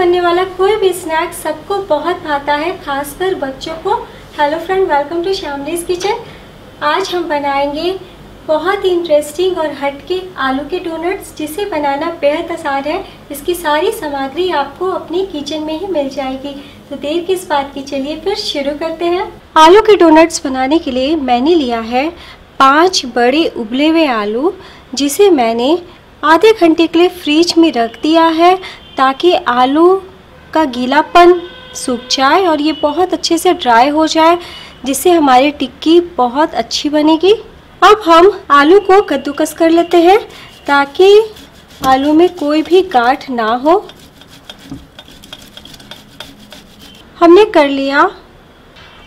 बनने वाला कोई भी स्नैक सबको बहुत भाता है, खासकर बच्चों को। Hello friend, welcome to Shyamali's kitchen. आज हम बनाएंगे बहुत ही इंटरेस्टिंग और हटके आलू के डोनट्स, जिसे बनाना बेहद आसान है। इसकी सारी सामग्री आपको अपनी किचन में ही मिल जाएगी, तो देर किस बात की, चलिए फिर शुरू करते हैं। आलू के डोनट्स बनाने के लिए मैंने लिया है 5 बड़े उबले हुए आलू, जिसे मैंने आधे घंटे के लिए फ्रिज में रख दिया है ताकि आलू का गीलापन सूख जाए और ये बहुत अच्छे से ड्राई हो जाए, जिससे हमारी टिक्की बहुत अच्छी बनेगी। अब हम आलू को कद्दूकस कर लेते हैं ताकि आलू में कोई भी गांठ ना हो। हमने कर लिया।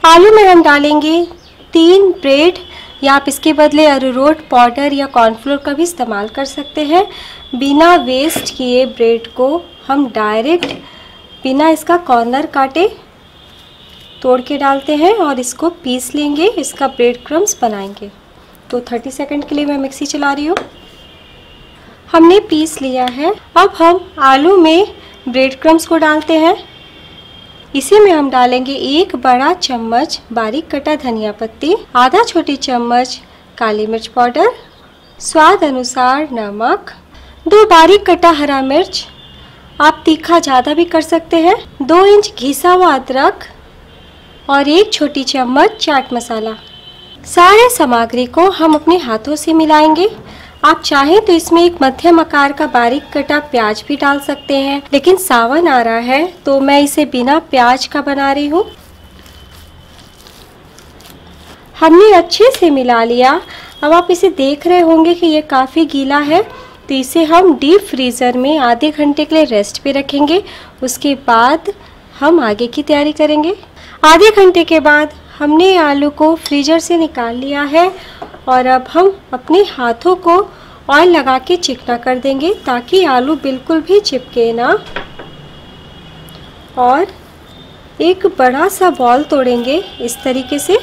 आलू में हम डालेंगे 3 ब्रेड, या आप इसके बदले अरारोट पाउडर या कॉर्नफ्लोर का भी इस्तेमाल कर सकते हैं। बिना वेस्ट किए ब्रेड को हम डायरेक्ट बिना इसका कॉर्नर काटे तोड़ के डालते हैं और इसको पीस लेंगे। इसका ब्रेड क्रम्स बनाएंगे। तो 30 सेकंड के लिए मैं मिक्सी चला रही हूँ। हमने पीस लिया है। अब हम आलू में ब्रेड क्रम्स को डालते हैं। इसी में हम डालेंगे 1 बड़ा चम्मच बारीक कटा धनिया पत्ती, आधा छोटी चम्मच काली मिर्च पाउडर, स्वाद अनुसार नमक, 2 बारीक कटा हरा मिर्च, आप तीखा ज़्यादा भी कर सकते हैं, 2 इंच घिसा हुआ अदरक और 1 छोटी चम्मच चाट मसाला। सारे सामग्री को हम अपने हाथों से मिलाएंगे। आप चाहें तो इसमें एक मध्यम आकार का बारीक कटा प्याज भी डाल सकते हैं, लेकिन सावन आ रहा है तो मैं इसे बिना प्याज का बना रही हूँ। हमने अच्छे से मिला लिया। अब आप इसे देख रहे होंगे कि ये काफ़ी गीला है, तो इसे हम डीप फ्रीज़र में आधे घंटे के लिए रेस्ट पे रखेंगे। उसके बाद हम आगे की तैयारी करेंगे। आधे घंटे के बाद हमने आलू को फ्रीजर से निकाल लिया है और अब हम अपने हाथों को ऑयल लगा के चिकना कर देंगे ताकि आलू बिल्कुल भी चिपके ना। और एक बड़ा सा बॉल तोड़ेंगे इस तरीके से।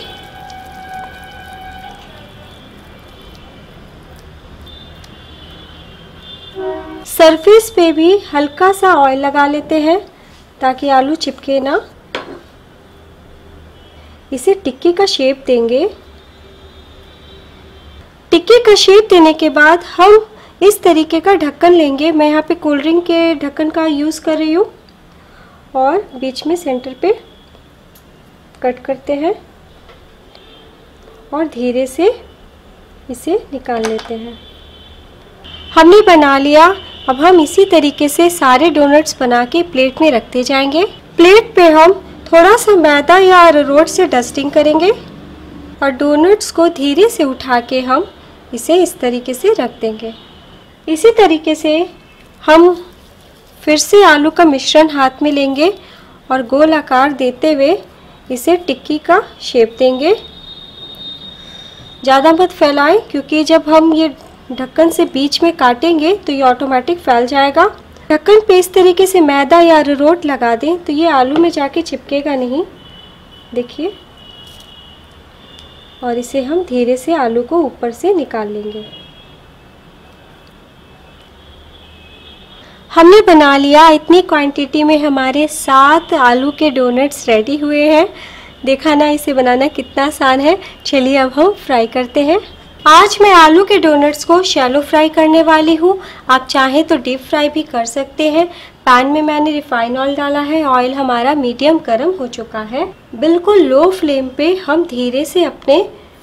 सरफेस पे भी हल्का सा ऑयल लगा लेते हैं ताकि आलू चिपके ना। इसे टिक्की का शेप देंगे। टिक्की का शेप देने के बाद हम इस तरीके का ढक्कन लेंगे। मैं यहाँ पे कोल्ड ड्रिंक के ढक्कन का यूज़ कर रही हूँ और बीच में सेंटर पे कट करते हैं और धीरे से इसे निकाल लेते हैं। हमने बना लिया। अब हम इसी तरीके से सारे डोनट्स बना के प्लेट में रखते जाएंगे। प्लेट पे हम थोड़ा सा मैदा या अरारोट से डस्टिंग करेंगे और डोनट्स को धीरे से उठा के हम इसे इस तरीके से रख देंगे। इसी तरीके से हम फिर से आलू का मिश्रण हाथ में लेंगे और गोल आकार देते हुए इसे टिक्की का शेप देंगे। ज़्यादा मत फैलाएं, क्योंकि जब हम ये ढक्कन से बीच में काटेंगे तो ये ऑटोमेटिक फैल जाएगा। ढक्कन पे इस तरीके से मैदा या अरारोट लगा दें तो ये आलू में जाके चिपकेगा नहीं। देखिए, और इसे हम धीरे से आलू को ऊपर से निकाल लेंगे। हमने बना लिया। इतनी क्वांटिटी में हमारे 7 आलू के डोनट्स रेडी हुए हैं। देखा ना, इसे बनाना कितना आसान है। चलिए अब हम फ्राई करते हैं। आज मैं आलू के डोनट्स को शैलो फ्राई करने वाली हूँ। आप चाहें तो डीप फ्राई भी कर सकते हैं। पैन में मैंने रिफाइन ऑयल डाला है। ऑयल हमारा मीडियम गर्म हो चुका है। बिल्कुल लो फ्लेम पे हम धीरे से अपने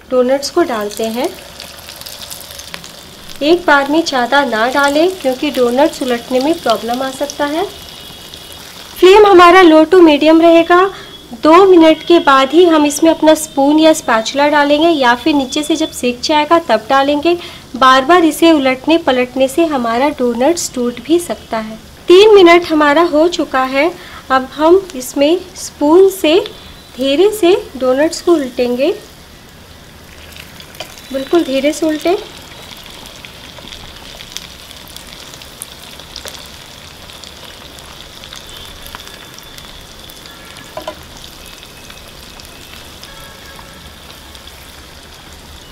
डोनट्स को डालते हैं। एक बार में ज़्यादा ना डालें, क्योंकि डोनट्स उलटने में प्रॉब्लम आ सकता है। फ्लेम हमारा लो टू मीडियम रहेगा। 2 मिनट के बाद ही हम इसमें अपना स्पून या स्पैचुला डालेंगे, या फिर नीचे से जब सेक जाएगा तब डालेंगे। बार बार इसे उलटने पलटने से हमारा डोनट्स टूट भी सकता है। 3 मिनट हमारा हो चुका है। अब हम इसमें स्पून से धीरे से डोनट्स को उल्टेंगे। बिल्कुल धीरे से उल्टें।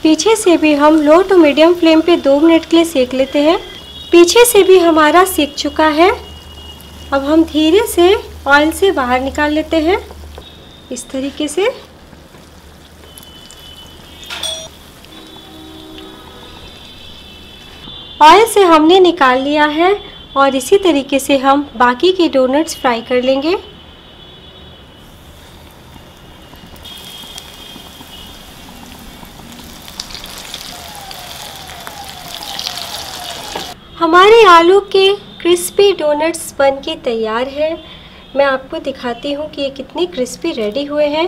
पीछे से भी हम लो टू मीडियम फ्लेम पे 2 मिनट के लिए सेक लेते हैं। पीछे से भी हमारा सेक चुका है। अब हम धीरे से ऑयल से बाहर निकाल लेते हैं इस तरीके से। ऑयल से हमने निकाल लिया है और इसी तरीके से हम बाकी के डोनट्स फ्राई कर लेंगे। हमारे आलू के क्रिस्पी डोनट्स बनके तैयार हैं। मैं आपको दिखाती हूँ कि ये कितनी क्रिस्पी रेडी हुए हैं।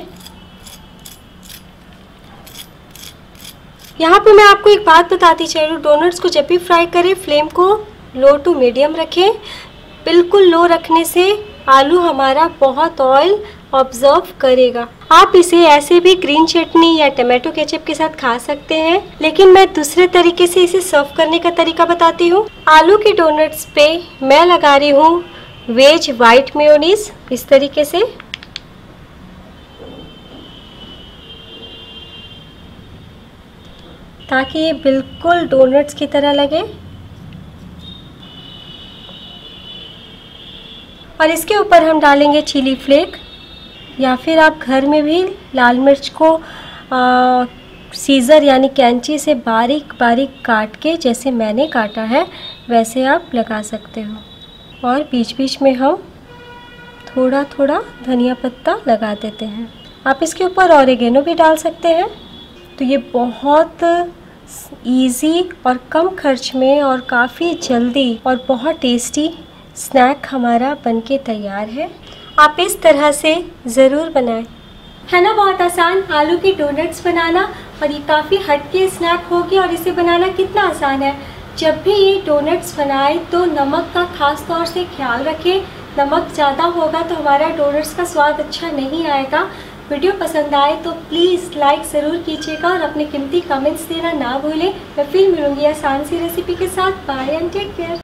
यहाँ पे मैं आपको एक बात बताती चलूँ, डोनट्स को जब भी फ्राई करें फ्लेम को लो टू मीडियम रखें। बिल्कुल लो रखने से आलू हमारा बहुत ऑयल ऑब्जर्व करेगा। आप इसे ऐसे भी ग्रीन चटनी या टमाटो केचप के साथ खा सकते हैं, लेकिन मैं दूसरे तरीके से इसे सर्व करने का तरीका बताती हूँ। आलू के डोनट्स पे मैं लगा रही हूँ वेज वाइट मेयोनीज इस तरीके से। ताकि ये बिल्कुल डोनट्स की तरह लगे। और इसके ऊपर हम डालेंगे चिली फ्लेक, या फिर आप घर में भी लाल मिर्च को सीज़र यानी कैंची से बारीक बारीक काट के, जैसे मैंने काटा है वैसे आप लगा सकते हो। और बीच बीच में हम थोड़ा थोड़ा धनिया पत्ता लगा देते हैं। आप इसके ऊपर ऑरिगेनो भी डाल सकते हैं। तो ये बहुत इजी और कम खर्च में और काफ़ी जल्दी और बहुत टेस्टी स्नैक हमारा बनके तैयार है। आप इस तरह से ज़रूर बनाएं। है ना बहुत आसान आलू की डोनट्स बनाना, और ये काफ़ी हटके स्नैक होगी। और इसे बनाना कितना आसान है। जब भी ये डोनट्स बनाए तो नमक का खास तौर से ख्याल रखें। नमक ज़्यादा होगा तो हमारा डोनट्स का स्वाद अच्छा नहीं आएगा। वीडियो पसंद आए तो प्लीज़ लाइक ज़रूर कीजिएगा और अपने कीमती कमेंट्स देना ना भूलें। मैं फिर मिलूँगी आसान सी रेसिपी के साथ। Bye and take care.